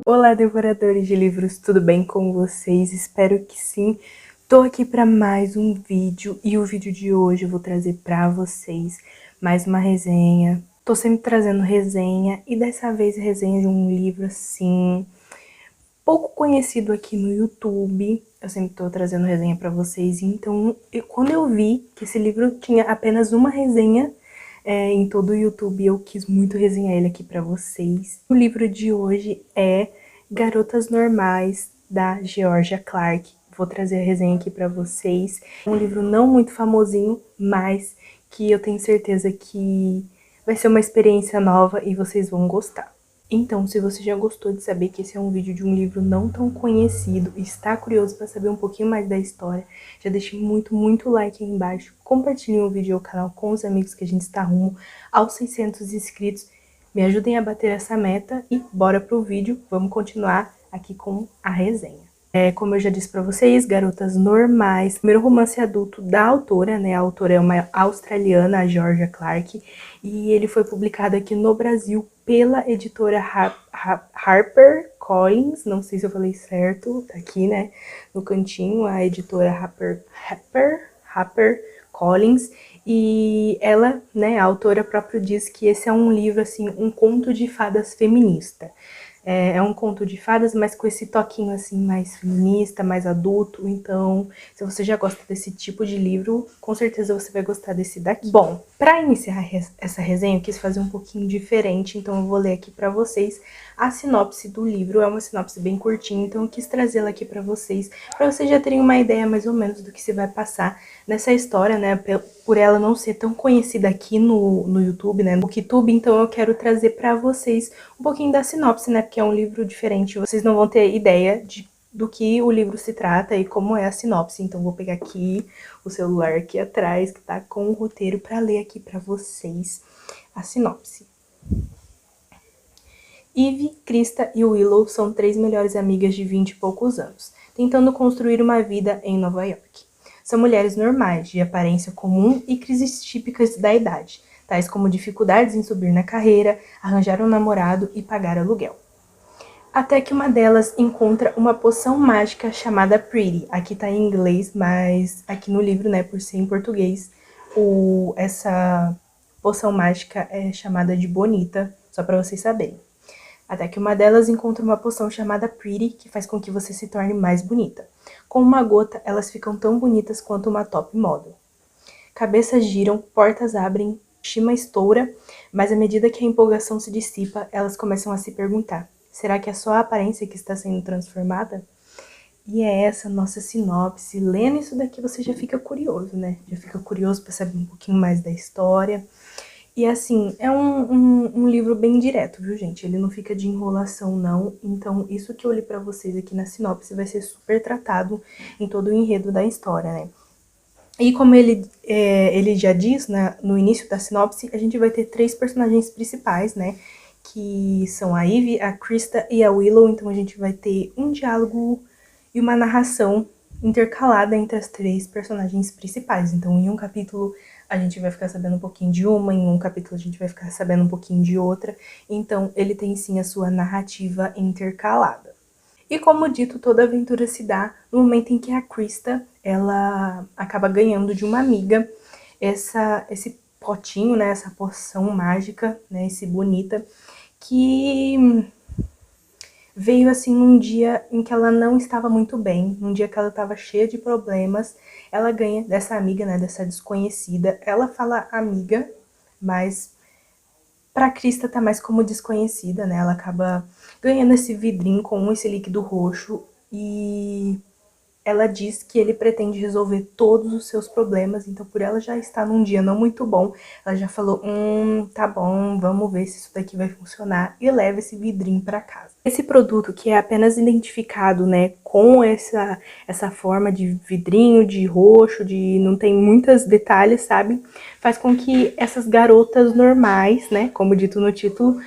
Olá, devoradores de livros, tudo bem com vocês? Espero que sim. Tô aqui para mais um vídeo e o vídeo de hoje eu vou trazer para vocês mais uma resenha. Tô sempre trazendo resenha e dessa vez resenha de um livro assim pouco conhecido aqui no YouTube. Eu sempre tô trazendo resenha para vocês, então quando eu vi que esse livro tinha apenas uma resenha em todo o YouTube, eu quis muito resenhar ele aqui pra vocês. O livro de hoje é Garotas Normais, da Georgia Clark. Vou trazer a resenha aqui pra vocês. Um livro não muito famosinho, mas que eu tenho certeza que vai ser uma experiência nova e vocês vão gostar. Então, se você já gostou de saber que esse é um vídeo de um livro não tão conhecido e está curioso para saber um pouquinho mais da história, já deixe muito like aí embaixo, compartilhem o vídeo e o canal com os amigos que a gente está rumo aos 600 inscritos, me ajudem a bater essa meta e bora pro vídeo, vamos continuar aqui com a resenha. Como eu já disse para vocês, Garotas Normais, primeiro romance adulto da autora, né? A autora é uma australiana, a Georgia Clark, e ele foi publicado aqui no Brasil pela editora Harper Collins, não sei se eu falei certo, tá aqui, né, no cantinho, a editora Harper Collins, e ela, né, a autora própria diz que esse é um livro, assim, um conto de fadas feminista. É um conto de fadas, mas com esse toquinho assim mais feminista, mais adulto. Então, se você já gosta desse tipo de livro, com certeza você vai gostar desse daqui. Bom, para iniciar essa resenha, eu quis fazer um pouquinho diferente, então eu vou ler aqui para vocês a sinopse do livro. É uma sinopse bem curtinha, então eu quis trazê-la aqui para vocês já terem uma ideia mais ou menos do que se vai passar nessa história, né? Por ela não ser tão conhecida aqui no YouTube, né? No Booktube, então eu quero trazer para vocês um pouquinho da sinopse, né? Porque é um livro diferente, vocês não vão ter ideia do que o livro se trata e como é a sinopse. Então vou pegar aqui o celular aqui atrás, que tá com o roteiro, para ler aqui para vocês a sinopse. Ivy, Krista e Willow são 3 melhores amigas de 20 e poucos anos, tentando construir uma vida em Nova York. São mulheres normais, de aparência comum e crises típicas da idade, tais como dificuldades em subir na carreira, arranjar um namorado e pagar aluguel. Até que uma delas encontra uma poção mágica chamada Pretty. Aqui tá em inglês, mas aqui no livro, né, por ser em português, essa poção mágica é chamada de Bonita, só pra vocês saberem. Até que uma delas encontra uma poção chamada Pretty, que faz com que você se torne mais bonita. Com uma gota, elas ficam tão bonitas quanto uma top model. Cabeças giram, portas abrem, Shima estoura, mas à medida que a empolgação se dissipa, elas começam a se perguntar: será que é só a aparência que está sendo transformada? E é essa nossa sinopse. Lendo isso daqui você já fica curioso, né? Já fica curioso para saber um pouquinho mais da história. E assim, é um livro bem direto, viu, gente? Ele não fica de enrolação, não. Então, isso que eu li pra vocês aqui na sinopse vai ser super tratado em todo o enredo da história, né? E como ele já diz, né, no início da sinopse, a gente vai ter 3 personagens principais, né? Que são a Ivy, a Krista e a Willow. Então, a gente vai ter um diálogo e uma narração intercalada entre as 3 personagens principais. Então, em um capítulo a gente vai ficar sabendo um pouquinho de uma, em um capítulo a gente vai ficar sabendo um pouquinho de outra. Então, ele tem sim a sua narrativa intercalada. E como dito, toda aventura se dá no momento em que a Krista, ela acaba ganhando de uma amiga esse potinho, né, essa poção mágica, né, esse bonita, que veio assim num dia em que ela não estava muito bem, num dia que ela estava cheia de problemas. Ela ganha dessa amiga, né, dessa desconhecida. Ela fala amiga, mas pra Krista tá mais como desconhecida, né? Ela acaba ganhando esse vidrinho com esse líquido roxo e ela diz que ele pretende resolver todos os seus problemas. Então, por ela já estar num dia não muito bom, ela já falou: tá bom, vamos ver se isso daqui vai funcionar, e leva esse vidrinho pra casa. Esse produto, que é apenas identificado, né, com essa forma de vidrinho, de roxo, de não tem muitos detalhes, sabe? Faz com que essas garotas normais, né, como dito no título,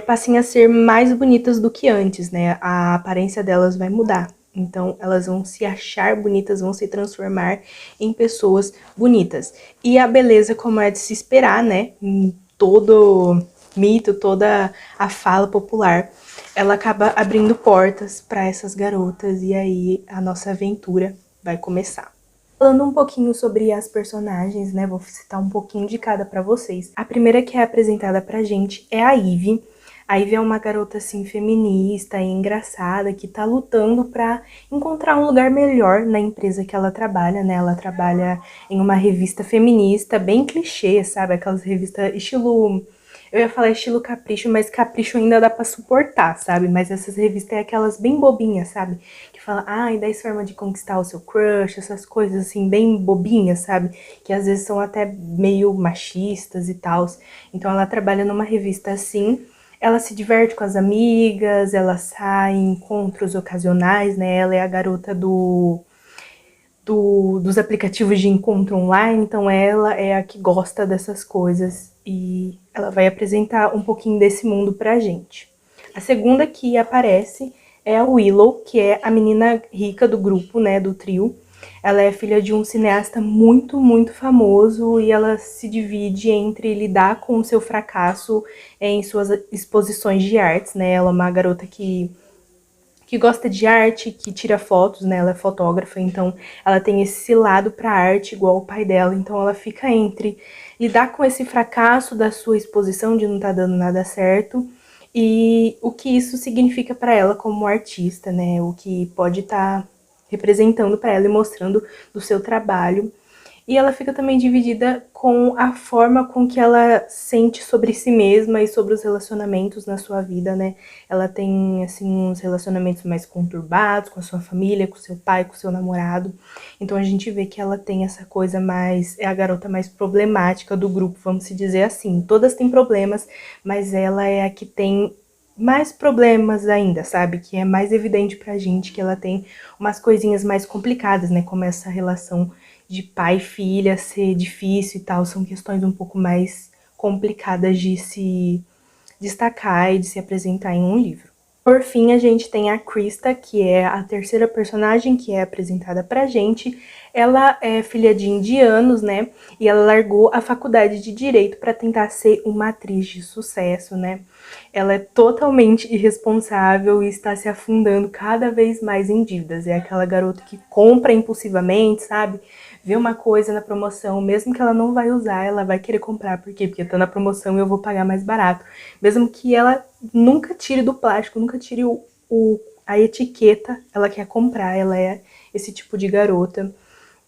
passem a ser mais bonitas do que antes, né? A aparência delas vai mudar. Então, elas vão se achar bonitas, vão se transformar em pessoas bonitas. E a beleza, como é de se esperar, né? todo mito, toda a fala popular, ela acaba abrindo portas para essas garotas e aí a nossa aventura vai começar. Falando um pouquinho sobre as personagens, né, vou citar um pouquinho de cada para vocês. A primeira que é apresentada pra gente é a Ivy. A Ivy é uma garota assim feminista e engraçada que tá lutando para encontrar um lugar melhor na empresa que ela trabalha, né? Ela trabalha em uma revista feminista bem clichê, sabe? Aquelas revistas estilo, eu ia falar estilo Capricho, mas Capricho ainda dá pra suportar, sabe? Mas essas revistas é aquelas bem bobinhas, sabe? Que fala, ai, 10 formas de conquistar o seu crush, essas coisas assim, bem bobinhas, sabe? Que às vezes são até meio machistas e tal. Então ela trabalha numa revista assim. Ela se diverte com as amigas, ela sai em encontros ocasionais, né? Ela é a garota dos aplicativos de encontro online, então ela é a que gosta dessas coisas e ela vai apresentar um pouquinho desse mundo pra gente. A segunda que aparece é a Willow, que é a menina rica do grupo, né, do trio. Ela é filha de um cineasta muito, muito famoso e ela se divide entre lidar com o seu fracasso em suas exposições de artes, né? Ela é uma garota que gosta de arte, que tira fotos, né? Ela é fotógrafa, então ela tem esse lado para arte igual o pai dela. Então ela fica entre lidar com esse fracasso da sua exposição de não estar dando nada certo e o que isso significa para ela como artista, né? O que pode estar representando para ela e mostrando do seu trabalho. E ela fica também dividida com a forma com que ela sente sobre si mesma e sobre os relacionamentos na sua vida, né? Ela tem, assim, uns relacionamentos mais conturbados com a sua família, com seu pai, com seu namorado. Então a gente vê que ela tem essa coisa mais... é a garota mais problemática do grupo, vamos se dizer assim. Todas têm problemas, mas ela é a que tem mais problemas ainda, sabe? Que é mais evidente pra gente que ela tem umas coisinhas mais complicadas, né? Como essa relação de pai e filha ser difícil e tal, são questões um pouco mais complicadas de se destacar e de se apresentar em um livro. Por fim, a gente tem a Krista, que é a terceira personagem que é apresentada pra gente. Ela é filha de indianos, né? E ela largou a faculdade de Direito para tentar ser uma atriz de sucesso, né? Ela é totalmente irresponsável e está se afundando cada vez mais em dívidas. É aquela garota que compra impulsivamente, sabe? Vê uma coisa na promoção, mesmo que ela não vai usar, ela vai querer comprar. Por quê? Porque tá na promoção e eu vou pagar mais barato. Mesmo que ela nunca tire do plástico, nunca tire a etiqueta, ela quer comprar, ela é esse tipo de garota.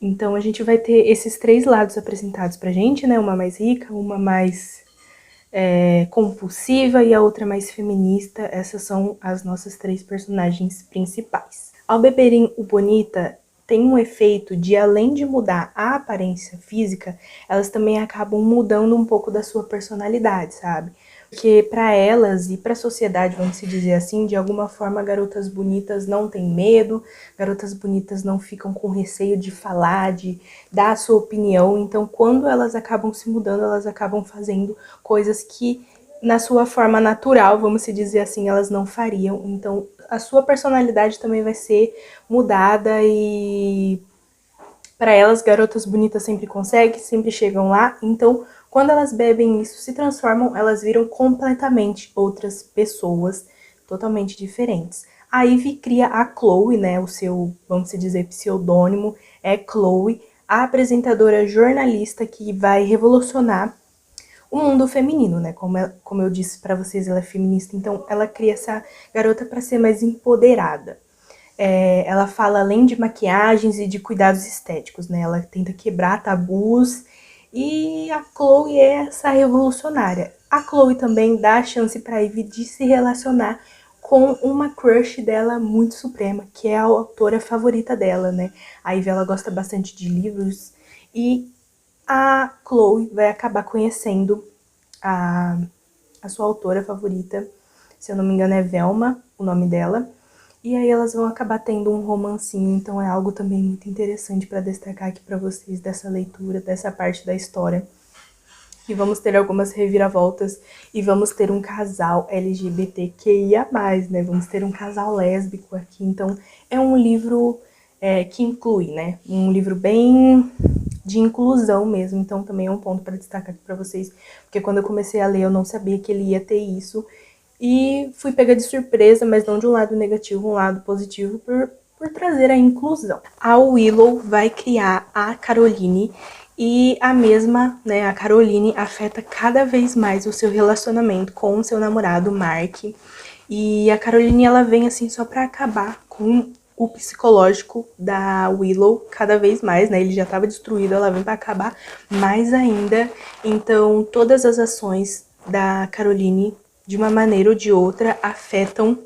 Então a gente vai ter esses três lados apresentados pra gente, né? Uma mais rica, uma mais compulsiva e a outra mais feminista. Essas são as nossas três personagens principais. Ao beberem o Bonita, tem um efeito de, além de mudar a aparência física, elas também acabam mudando um pouco da sua personalidade, sabe? Porque para elas e para a sociedade, vamos se dizer assim, de alguma forma garotas bonitas não têm medo, garotas bonitas não ficam com receio de falar, de dar a sua opinião. Então, quando elas acabam se mudando, elas acabam fazendo coisas que na sua forma natural, vamos se dizer assim, elas não fariam. Então, a sua personalidade também vai ser mudada e para elas, garotas bonitas sempre conseguem, sempre chegam lá. Então, quando elas bebem isso, se transformam, elas viram completamente outras pessoas, totalmente diferentes. A Ivy cria a Chloe, né, o seu, vamos dizer, pseudônimo é Chloe, a apresentadora jornalista que vai revolucionar o mundo feminino, né? Como eu disse pra vocês, ela é feminista, então ela cria essa garota pra ser mais empoderada. Ela fala além de maquiagens e de cuidados estéticos, né? Ela tenta quebrar tabus e a Chloe é essa revolucionária. A Chloe também dá a chance pra Ivy de se relacionar com uma crush dela muito suprema, que é a autora favorita dela, né? A Ivy, ela gosta bastante de livros e a Chloe vai acabar conhecendo a sua autora favorita, se eu não me engano é Velma, o nome dela, e aí elas vão acabar tendo um romancinho, então é algo também muito interessante para destacar aqui para vocês dessa leitura, dessa parte da história. E vamos ter algumas reviravoltas e vamos ter um casal LGBTQIA+, né? Vamos ter um casal lésbico aqui, então é um livro que inclui, né? Um livro bem de inclusão mesmo, então também é um ponto para destacar aqui para vocês, porque quando eu comecei a ler eu não sabia que ele ia ter isso, e fui pega de surpresa, mas não de um lado negativo, um lado positivo, por trazer a inclusão. A Willow vai criar a Caroline, e a mesma, né, a Caroline afeta cada vez mais o seu relacionamento com o seu namorado, Mark. E a Caroline, ela vem assim só pra acabar com o psicológico da Willow cada vez mais, né? Ele já estava destruído, ela vem pra acabar mais ainda. Então, todas as ações da Caroline, de uma maneira ou de outra, afetam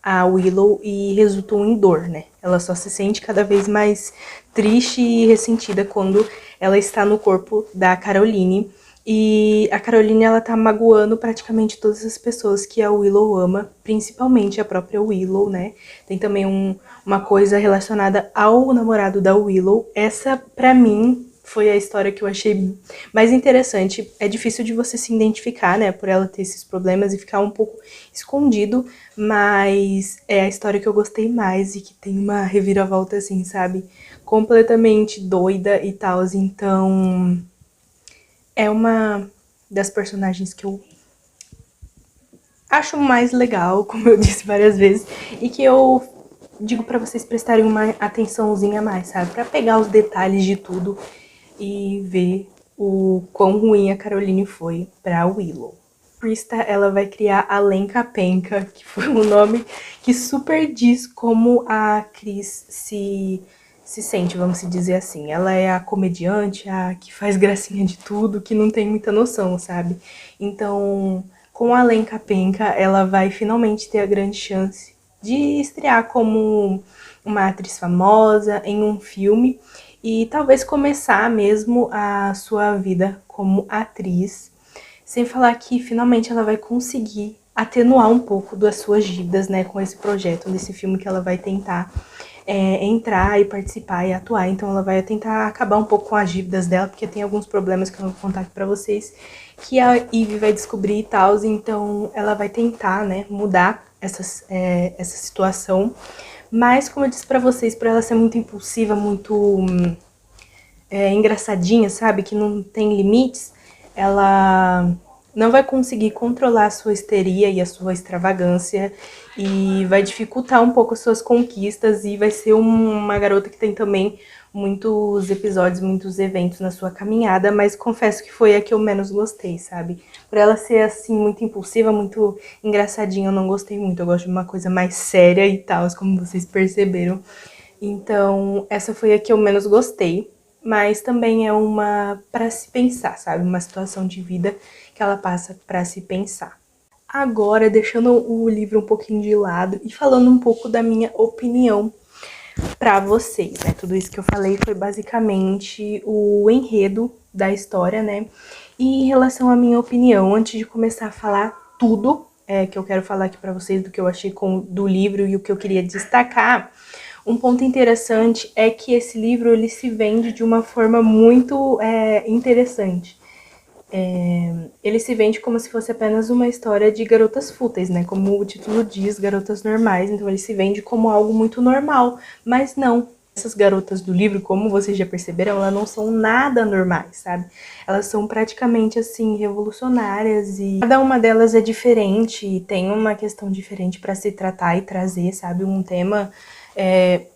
a Willow e resultam em dor, né? Ela só se sente cada vez mais triste e ressentida quando ela está no corpo da Caroline. E a Caroline, ela tá magoando praticamente todas as pessoas que a Willow ama, principalmente a própria Willow, né? Tem também uma coisa relacionada ao namorado da Willow. Essa, pra mim, foi a história que eu achei mais interessante. É difícil de você se identificar, né, por ela ter esses problemas e ficar um pouco escondido, mas é a história que eu gostei mais e que tem uma reviravolta assim, sabe? Completamente doida e tal, então é uma das personagens que eu acho mais legal, como eu disse várias vezes, e que eu digo pra vocês prestarem uma atençãozinha a mais, sabe? Pra pegar os detalhes de tudo e ver o quão ruim a Caroline foi pra Willow. Krista, ela vai criar a Lenka Penka, que foi um nome que super diz como a Cris se sente, vamos dizer assim. Ela é a comediante, a que faz gracinha de tudo, que não tem muita noção, sabe? Então, com a Lenka Penka, ela vai finalmente ter a grande chance de estrear como uma atriz famosa em um filme e talvez começar mesmo a sua vida como atriz. Sem falar que finalmente ela vai conseguir atenuar um pouco das suas dívidas, né, com esse projeto, desse filme que ela vai tentar entrar e participar e atuar. Então ela vai tentar acabar um pouco com as dívidas dela, porque tem alguns problemas que eu vou contar aqui pra vocês, que a Ivy vai descobrir e tal, então ela vai tentar, né, mudar essa situação. Mas, como eu disse pra vocês, por ela ser muito impulsiva, muito engraçadinha, sabe, que não tem limites, ela não vai conseguir controlar a sua histeria e a sua extravagância e vai dificultar um pouco as suas conquistas e vai ser uma garota que tem também muitos episódios, muitos eventos na sua caminhada, mas confesso que foi a que eu menos gostei, sabe? Por ela ser assim muito impulsiva, muito engraçadinha, eu não gostei muito. Eu gosto de uma coisa mais séria e tal, como vocês perceberam. Então, essa foi a que eu menos gostei. Mas também é uma para se pensar, sabe? Uma situação de vida que ela passa para se pensar. Agora, deixando o livro um pouquinho de lado e falando um pouco da minha opinião para vocês, né? Tudo isso que eu falei foi basicamente o enredo da história, né? E em relação à minha opinião, antes de começar a falar tudo que eu quero falar aqui para vocês do que eu achei do livro e o que eu queria destacar, um ponto interessante é que esse livro ele se vende de uma forma muito interessante. Ele se vende como se fosse apenas uma história de garotas fúteis, né? Como o título diz, garotas normais. Então ele se vende como algo muito normal, mas não. Essas garotas do livro, como vocês já perceberam, elas não são nada normais, sabe? Elas são praticamente, assim, revolucionárias e cada uma delas é diferente e tem uma questão diferente para se tratar e trazer, sabe? Um tema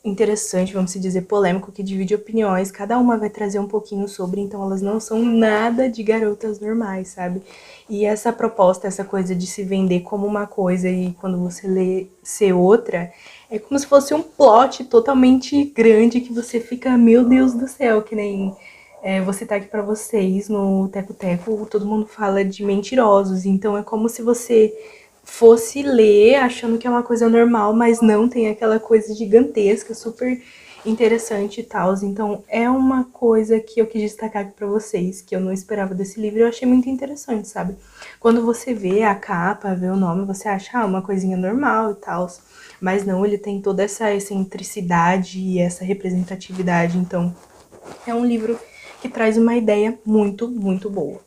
interessante, vamos dizer, polêmico, que divide opiniões. Cada uma vai trazer um pouquinho sobre, então elas não são nada de garotas normais, sabe? E essa proposta, essa coisa de se vender como uma coisa e quando você lê ser outra, é como se fosse um plot totalmente grande que você fica, meu Deus do céu, que nem você tá aqui pra vocês no Teco Teco, todo mundo fala de mentirosos, então é como se você fosse ler achando que é uma coisa normal, mas não, tem aquela coisa gigantesca, super interessante e tal. Então é uma coisa que eu quis destacar aqui pra vocês, que eu não esperava desse livro e eu achei muito interessante, sabe? Quando você vê a capa, vê o nome, você acha uma coisinha normal e tal, mas não, ele tem toda essa excentricidade e essa representatividade, então é um livro que traz uma ideia muito, muito boa.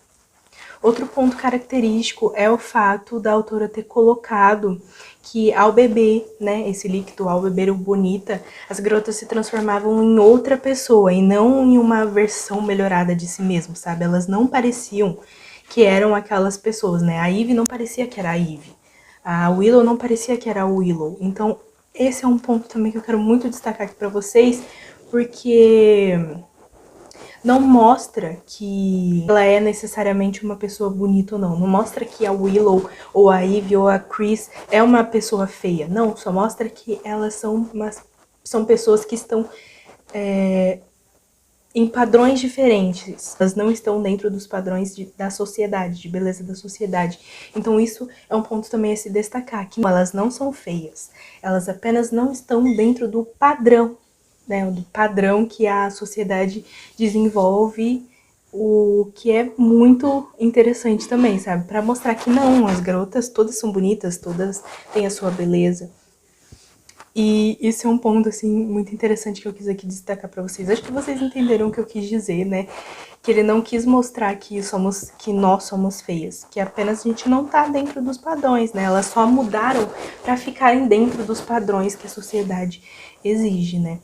Outro ponto característico é o fato da autora ter colocado que ao beber, né, esse líquido, ao beber o Bonita, as garotas se transformavam em outra pessoa e não em uma versão melhorada de si mesmo, sabe? Elas não pareciam que eram aquelas pessoas, né? A Ivy não parecia que era a Ivy. A Willow não parecia que era a Willow. Então, esse é um ponto também que eu quero muito destacar aqui pra vocês, porque não mostra que ela é necessariamente uma pessoa bonita ou não. Não mostra que a Willow, ou a Ivy, ou a Chris é uma pessoa feia. Não, só mostra que elas são pessoas que estão em padrões diferentes. Elas não estão dentro dos padrões da sociedade, de beleza da sociedade. Então isso é um ponto também a se destacar, que elas não são feias. Elas apenas não estão dentro do padrão, né, do padrão que a sociedade desenvolve, o que é muito interessante também, sabe? Pra mostrar que não, as garotas todas são bonitas, todas têm a sua beleza. E isso é um ponto, assim, muito interessante que eu quis aqui destacar pra vocês. Acho que vocês entenderam o que eu quis dizer, né? Que ele não quis mostrar que nós somos feias, que apenas a gente não tá dentro dos padrões, né? Elas só mudaram pra ficarem dentro dos padrões que a sociedade exige, né?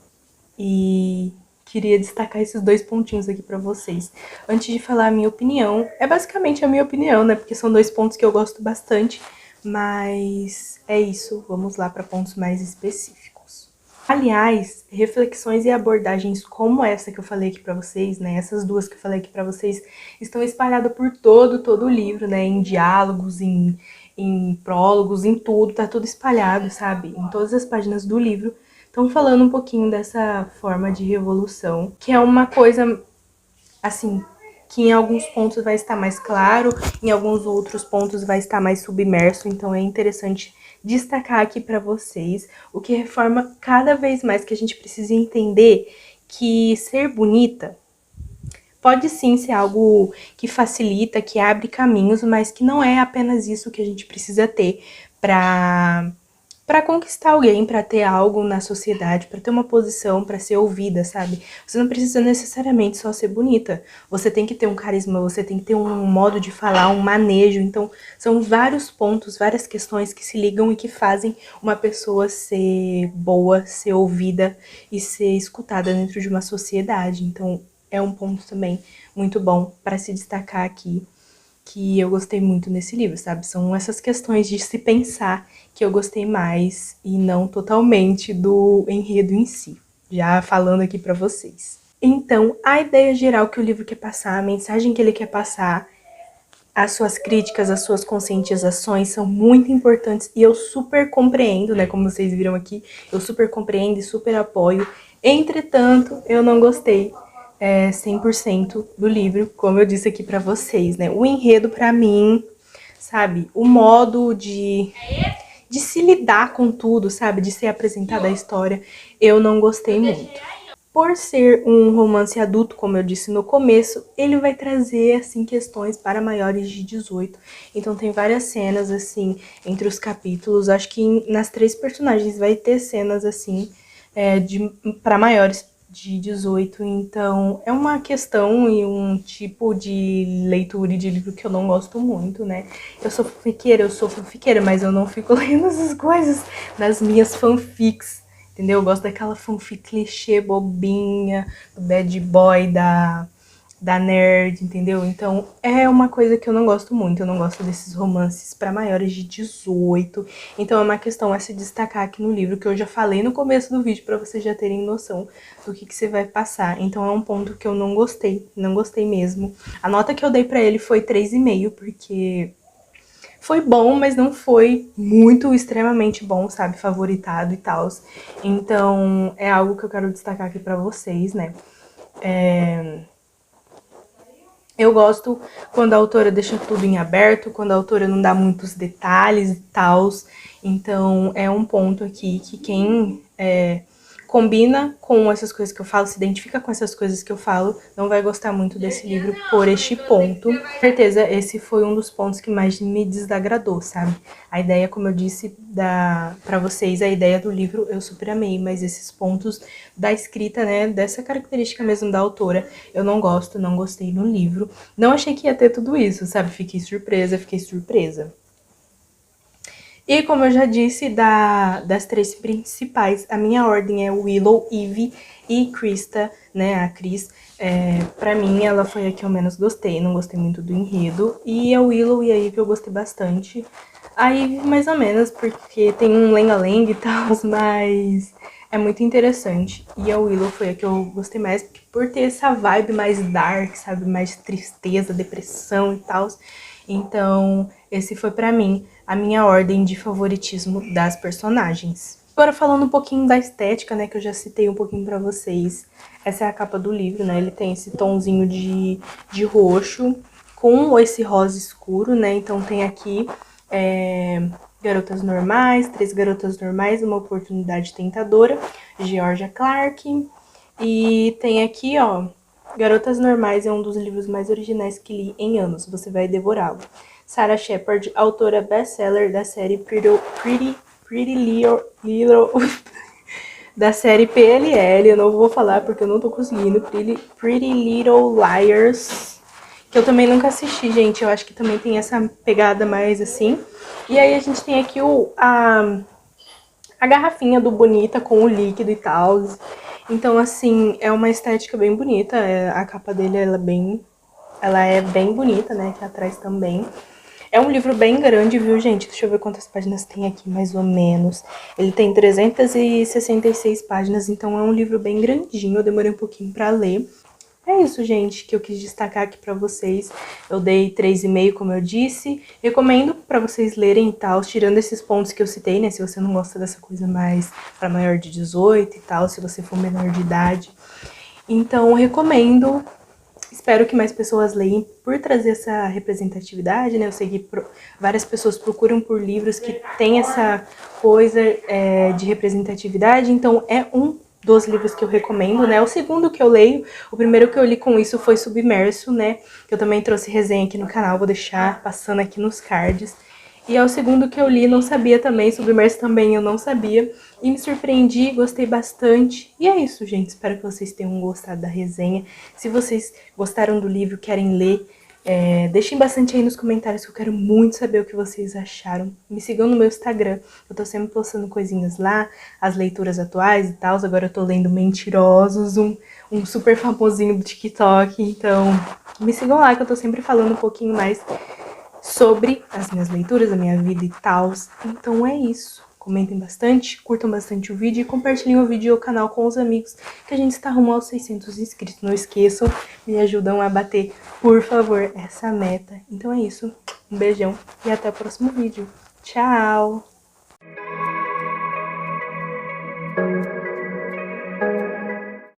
E queria destacar esses dois pontinhos aqui pra vocês. Antes de falar a minha opinião, é basicamente a minha opinião, né? Porque são dois pontos que eu gosto bastante, mas é isso, vamos lá para pontos mais específicos. Aliás, reflexões e abordagens como essa que eu falei aqui pra vocês, né? Essas duas que eu falei aqui pra vocês estão espalhadas por todo o livro, né? Em diálogos, em prólogos, em tudo, tá tudo espalhado, sabe? Em todas as páginas do livro. Estão falando um pouquinho dessa forma de revolução, que é uma coisa, assim, que em alguns pontos vai estar mais claro, em alguns outros pontos vai estar mais submerso, então é interessante destacar aqui para vocês, o que reforma cada vez mais que a gente precisa entender que ser bonita pode sim ser algo que facilita, que abre caminhos, mas que não é apenas isso que a gente precisa ter para conquistar alguém, para ter algo na sociedade, para ter uma posição, para ser ouvida, sabe? Você não precisa necessariamente só ser bonita. Você tem que ter um carisma, você tem que ter um modo de falar, um manejo. Então, são vários pontos, várias questões que se ligam e que fazem uma pessoa ser boa, ser ouvida e ser escutada dentro de uma sociedade. Então, é um ponto também muito bom para se destacar aqui, que eu gostei muito nesse livro, sabe? São essas questões de se pensar que eu gostei mais e não totalmente do enredo em si, já falando aqui pra vocês. Então, a ideia geral que o livro quer passar, a mensagem que ele quer passar, as suas críticas, as suas conscientizações são muito importantes e eu super compreendo, né? Como vocês viram aqui, eu super compreendo e super apoio. Entretanto, eu não gostei 100% do livro, como eu disse aqui pra vocês, né? O enredo, pra mim, sabe? O modo de se lidar com tudo, sabe? De ser apresentada a história, eu não gostei muito. Por ser um romance adulto, como eu disse no começo, ele vai trazer, assim, questões para maiores de 18. Então tem várias cenas, assim, entre os capítulos. Acho que nas 3 personagens vai ter cenas, assim, para maiores de 18, então é uma questão e um tipo de leitura e de livro que eu não gosto muito, né? Eu sou fanfiqueira, mas eu não fico lendo essas coisas nas minhas fanfics, entendeu? Eu gosto daquela fanfic clichê bobinha, do bad boy, da nerd, entendeu? Então é uma coisa que eu não gosto muito, eu não gosto desses romances para maiores de 18. Então é uma questão a se destacar aqui no livro, que eu já falei no começo do vídeo para vocês já terem noção do que você vai passar. Então é um ponto que eu não gostei mesmo. A nota que eu dei para ele foi 3,5, porque foi bom, mas não foi muito extremamente bom, sabe? Favoritado e tal. Então é algo que eu quero destacar aqui para vocês, né? Eu gosto quando a autora deixa tudo em aberto, quando a autora não dá muitos detalhes e tal. Então, é um ponto aqui que quem combina com essas coisas que eu falo, se identifica com essas coisas que eu falo, não vai gostar muito desse livro por este ponto. Com certeza, esse foi um dos pontos que mais me desagradou, sabe? A ideia, como eu disse pra vocês, a ideia do livro eu super amei, mas esses pontos da escrita, né, dessa característica mesmo da autora, eu não gosto, não gostei no livro. Não achei que ia ter tudo isso, sabe? Fiquei surpresa. E como eu já disse, das três principais, a minha ordem é Willow, Ivy e Krista, né, a Cris. Pra mim, ela foi a que eu menos gostei, não gostei muito do enredo. E a Willow e a Ivy eu gostei bastante. A Ivy, mais ou menos, porque tem um lenga-lenga e tal, mas é muito interessante. E a Willow foi a que eu gostei mais, por ter essa vibe mais dark, sabe, mais tristeza, depressão e tal. Então, esse foi pra mim a minha ordem de favoritismo das personagens. Agora falando um pouquinho da estética, né, que eu já citei um pouquinho pra vocês. Essa é a capa do livro, né, ele tem esse tomzinho de roxo com esse rosa escuro, né, então tem aqui garotas normais, 3 garotas normais, uma oportunidade tentadora, Georgia Clark. E tem aqui, ó, Garotas Normais é um dos livros mais originais que li em anos, você vai devorá-lo. Sarah Shepard, autora best-seller da série Pretty Little da série PLL, eu não vou falar porque eu não tô conseguindo, Pretty Little Liars, que eu também nunca assisti, gente, eu acho que também tem essa pegada mais assim. E aí a gente tem aqui a garrafinha do Bonita com o líquido e tal. Então, assim, é uma estética bem bonita. A capa dele, ela é bem bonita, né? Aqui atrás também. É um livro bem grande, viu, gente? Deixa eu ver quantas páginas tem aqui, mais ou menos. Ele tem 366 páginas, então é um livro bem grandinho. Eu demorei um pouquinho pra ler. É isso, gente, que eu quis destacar aqui pra vocês. Eu dei 3,5, como eu disse. Recomendo pra vocês lerem e tal, tirando esses pontos que eu citei, né? Se você não gosta dessa coisa mais pra maior de 18 e tal, se você for menor de idade. Então, recomendo. Espero que mais pessoas leiam por trazer essa representatividade, né? Eu sei que várias pessoas procuram por livros que tem essa coisa de representatividade, então é um dos livros que eu recomendo, né? O segundo que eu leio, o primeiro que eu li com isso foi Submerso, né? Que eu também trouxe resenha aqui no canal, vou deixar passando aqui nos cards. E é o segundo que eu li, não sabia também, Submerso também eu não sabia. E me surpreendi, gostei bastante. E é isso, gente, espero que vocês tenham gostado da resenha. Se vocês gostaram do livro, querem ler, deixem bastante aí nos comentários que eu quero muito saber o que vocês acharam. Me sigam no meu Instagram, eu tô sempre postando coisinhas lá, as leituras atuais e tal. Agora eu tô lendo Mentirosos, um super famosinho do TikTok, então me sigam lá que eu tô sempre falando um pouquinho mais sobre as minhas leituras, a minha vida e tal. Então é isso. Comentem bastante, curtam bastante o vídeo e compartilhem o vídeo e o canal com os amigos, que a gente está rumo aos 600 inscritos. Não esqueçam, me ajudam a bater, por favor, essa meta. Então é isso. Um beijão e até o próximo vídeo. Tchau!